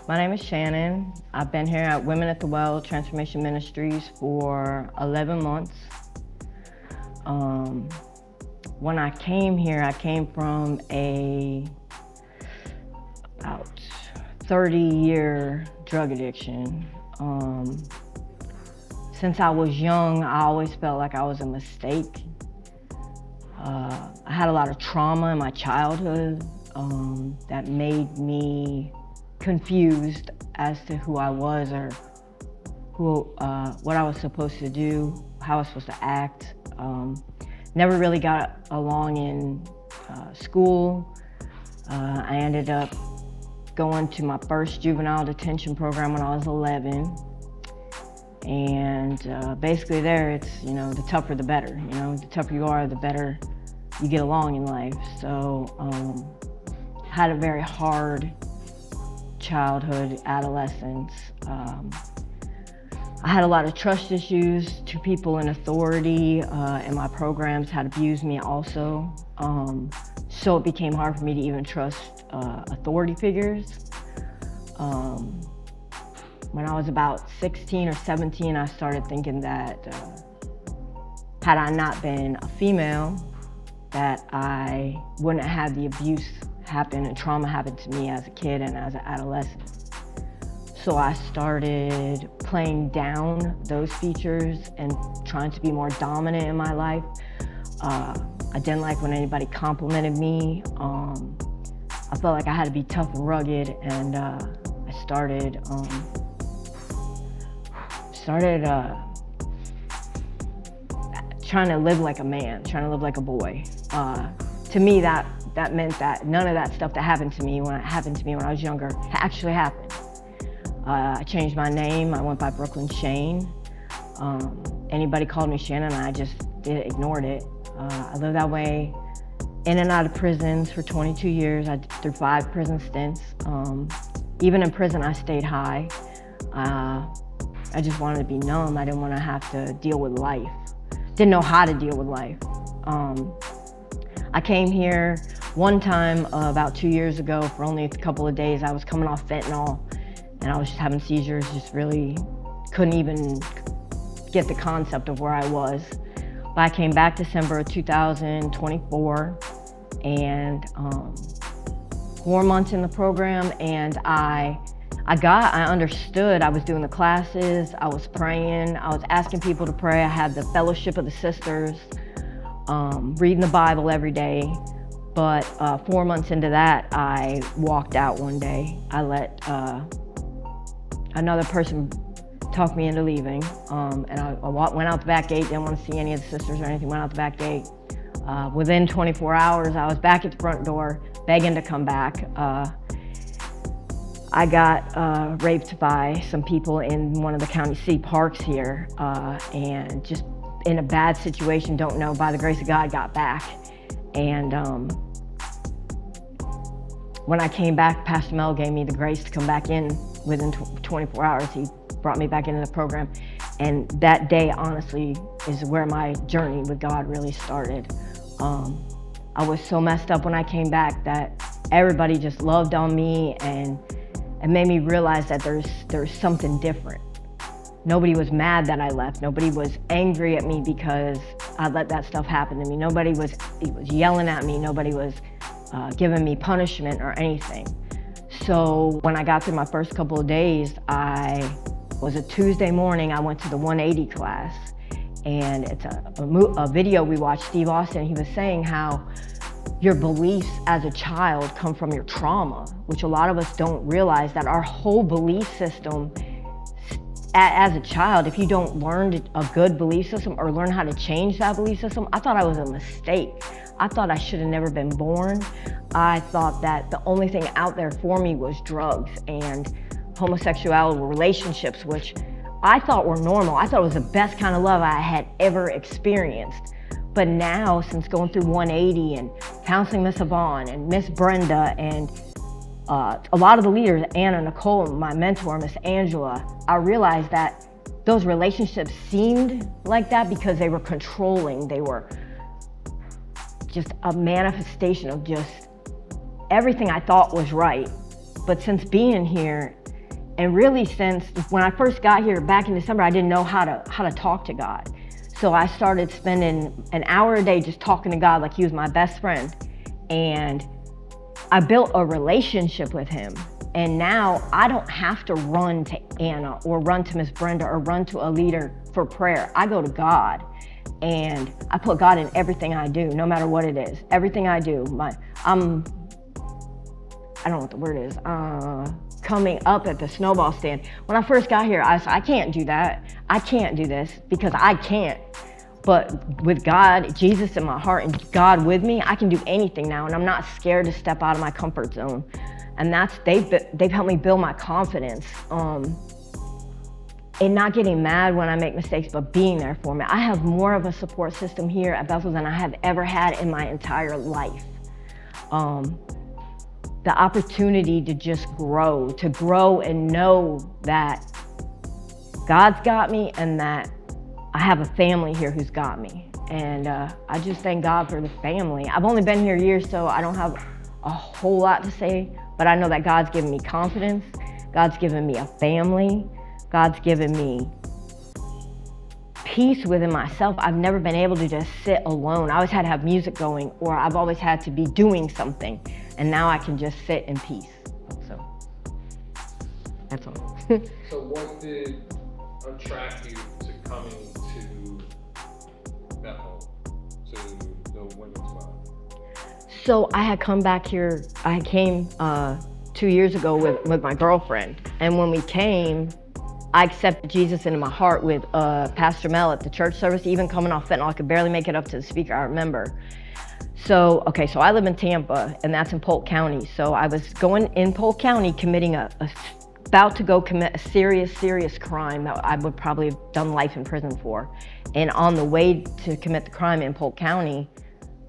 My name is Shannon. I've been here at Women at the Well Transformation Ministries for 11 months. When I came here, I came from about 30-year drug addiction. Since I was young, I always felt like I was a mistake. I had a lot of trauma in my childhood that made me confused as to who I was or what I was supposed to do, how I was supposed to act. Never really got along in school. I ended up going to my first juvenile detention program when I was 11. And basically there it's, the tougher the better. The tougher you are, the better you get along in life. So had a very hard childhood, adolescence. I had a lot of trust issues. Two people in authority in my programs had abused me also. So it became hard for me to even trust authority figures. When I was about 16 or 17, I started thinking that had I not been a female, that I wouldn't have the abuse happen and trauma happen to me as a kid and as an adolescent. So I started playing down those features and trying to be more dominant in my life. I didn't like when anybody complimented me. I felt like I had to be tough and rugged, and I started trying to live like a man, trying to live like a boy. To me, that meant that none of that stuff that happened to me when I was younger actually happened. I changed my name. I went by Brooklyn Shane. Anybody called me Shannon, I just ignored it. I lived that way in and out of prisons for 22 years. I did through 5 prison stints. Even in prison, I stayed high. I just wanted to be numb. I didn't want to have to deal with life. Didn't know how to deal with life. I came here one time about 2 years ago for only a couple of days. I was coming off fentanyl and I was just having seizures, just really couldn't even get the concept of where I was. But I came back December of 2024 and 4 months in the program, and I understood. I was doing the classes, I was praying, I was asking people to pray. I had the fellowship of the sisters, reading the Bible every day. But 4 months into that, I walked out one day. I let another person talk me into leaving, and I went out the back gate, didn't want to see any of the sisters or anything, went out the back gate. Within 24 hours, I was back at the front door, begging to come back. I got raped by some people in one of the county city parks here, and just in a bad situation, don't know, by the grace of God, got back. And when I came back, Pastor Mel gave me the grace to come back in within 24 hours. He brought me back into the program. And that day, honestly, is where my journey with God really started. I was so messed up when I came back that everybody just loved on me, and it made me realize that there's something different. Nobody was mad that I left. Nobody was angry at me because I let that stuff happen to me. Nobody was yelling at me. Nobody was giving me punishment or anything. So when I got through my first couple of days, was a Tuesday morning, I went to the 180 class. And it's a video we watched, Steve Austin. He was saying how your beliefs as a child come from your trauma, which a lot of us don't realize, that our whole belief system as a child, if you don't learn a good belief system or learn how to change that belief system, I thought I was a mistake. I thought I should have never been born. I thought that the only thing out there for me was drugs and homosexuality, relationships, which I thought were normal. I thought it was the best kind of love I had ever experienced. But now, since going through 180 and counseling Miss Yvonne and Miss Brenda and a lot of the leaders, Anna, Nicole, my mentor, Miss Angela, I realized that those relationships seemed like that because they were controlling. They were just a manifestation of just everything I thought was right. But since being here, And really since when I first got here back in December, I didn't know how to talk to God. So I started spending an hour a day just talking to God like he was my best friend. And I built a relationship with him. And now I don't have to run to Anna or run to Miss Brenda or run to a leader for prayer. I go to God, and I put God in everything I do, no matter what it is. Everything I do, I don't know what the word is, coming up at the snowball stand. When I first got here, I said, I can't do that. I can't do this because I can't. But with God, Jesus in my heart and God with me, I can do anything now, and I'm not scared to step out of my comfort zone. And they've helped me build my confidence in not getting mad when I make mistakes, but being there for me. I have more of a support system here at Bethel than I have ever had in my entire life. The opportunity to just grow and know that God's got me and that I have a family here who's got me. And I just thank God for the family. I've only been here years, so I don't have a whole lot to say, but I know that God's given me confidence. God's given me a family. God's given me peace within myself. I've never been able to just sit alone. I always had to have music going, or I've always had to be doing something. And now I can just sit in peace. So that's all. So what did attract you to coming to Bethel, to the women's club? So I had come back here, I came 2 years ago with my girlfriend. And when we came, I accepted Jesus into my heart with Pastor Mel at the church service. Even coming off fentanyl, I could barely make it up to the speaker, I remember. So I live in Tampa, and that's in Polk County. So I was going in Polk County committing about to go commit a serious crime that I would probably have done life in prison for. And on the way to commit the crime in Polk County,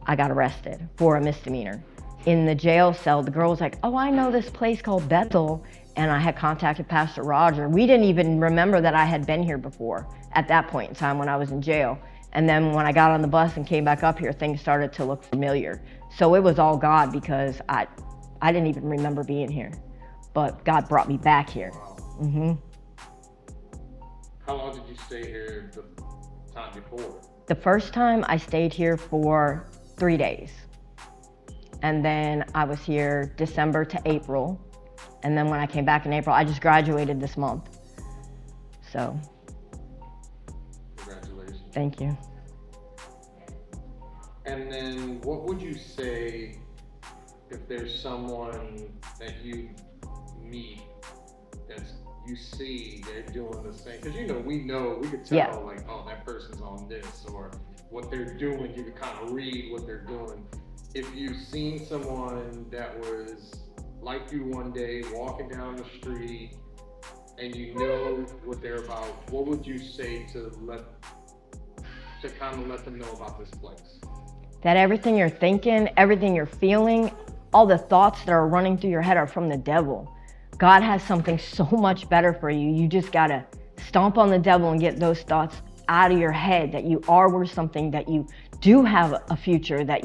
I got arrested for a misdemeanor. In the jail cell, the girl was like, oh, I know this place called Bethel. And I had contacted Pastor Roger. We didn't even remember that I had been here before at that point in time when I was in jail. And then when I got on the bus and came back up here, things started to look familiar. So it was all God, because I didn't even remember being here. But God brought me back here. Wow. How long did you stay here the time before? The first time I stayed here for 3 days. And then I was here December to April. And then when I came back in April, I just graduated this month. So. Congratulations. Thank you. And then what would you say if there's someone that you meet that you see they're doing the same? Because we could tell like, oh, that person's on this, or what they're doing, you could kind of read what they're doing. If you've seen someone that was like you one day walking down the street and you know what they're about, what would you say to kind of let them know about this place? That everything you're thinking, everything you're feeling, all the thoughts that are running through your head are from the devil. God has something so much better for you. You just gotta stomp on the devil and get those thoughts out of your head, that you are worth something, that you do have a future, that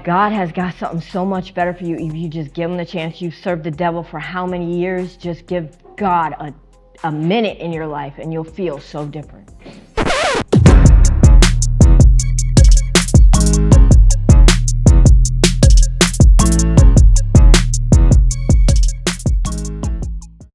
God has got something so much better for you if you just give him the chance. You've served the devil for how many years? Just give God a minute in your life and you'll feel so different.